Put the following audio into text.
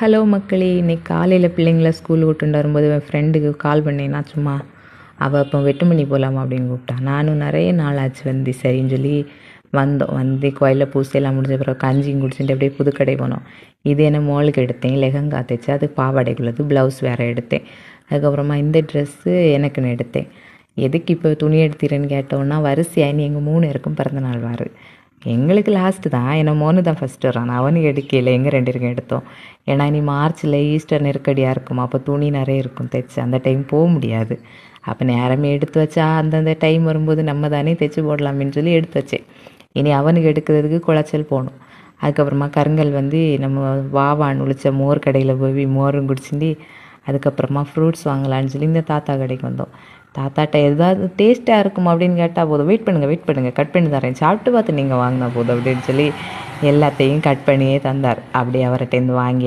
Hello மக்களே, இன்னைக்கு காலையில் பிள்ளைங்கள ஸ்கூல் விட்டுட்டு வரும்போது என் ஃப்ரெண்டுக்கு கால் பண்ணேன்னா சும்மா அவள் இப்போ வெட்டுமணி போகலாமா அப்படின்னு கூப்பிட்டா. நானும் நிறைய நாள் ஆச்சு வந்து சரின்னு சொல்லி வந்து கோயிலில் பூசையெல்லாம் முடிஞ்ச பிறகு கஞ்சியும் குடிச்சுட்டு அப்படியே புதுக்கடை போனோம். இது என்ன மோளுக்கு எடுத்தேன், லெஹங்கா தைச்சு அது பாவாடைக்குள்ளது, ப்ளவுஸ் வேறு எடுத்தேன். அதுக்கப்புறமா இந்த ட்ரெஸ்ஸு எனக்குன்னு எடுத்தேன். எதுக்கு இப்போ துணி எடுத்துறேன்னு கேட்டோன்னா வரிசையாக நீ எங்கள் 3 பேருக்கும் பிறந்தநாள் வாரு. எங்களுக்கு லாஸ்ட்டு தான், ஏன்னா மோனு தான் ஃபஸ்ட்டு வரான், அவனுக்கு எடுக்கல, எங்கள் 2 பேருக்கும் எடுத்தோம். ஏன்னா இனி மார்ச்சில் ஈஸ்டர் நெருக்கடியாக இருக்கும், அப்போ துணி நிறைய இருக்கும் தைச்சு, அந்த டைம் போக முடியாது. அப்போ நேரமே எடுத்து வச்சா அந்தந்த டைம் வரும்போது நம்ம தானே தைச்சி போடலாமேன்னு சொல்லி எடுத்து வச்சேன். இனி அவனுக்கு எடுக்கிறதுக்கு குளச்சல் போகணும். அதுக்கப்புறமா கருங்கல் வந்து நம்ம வாவான்னு உளிச்ச மோர் கடையில் போய் மோரும் குடிச்சுட்டு அதுக்கப்புறமா ஃப்ரூட்ஸ் வாங்கலான்னு சொல்லி இந்த தாத்தா கடைக்கு வந்தோம். தாத்தாட்ட ஏதாவது டேஸ்ட்டாக இருக்கும் அப்படின்னு கேட்டால் போதும், வெயிட் பண்ணுங்கள் கட் பண்ணி தரேன், சாப்பிட்டு பார்த்து நீங்கள் வாங்கினா போதும் அப்படின்னு சொல்லி எல்லாத்தையும் கட் பண்ணியே தந்தார். அப்படி அவர்கிட்டேருந்து வாங்கி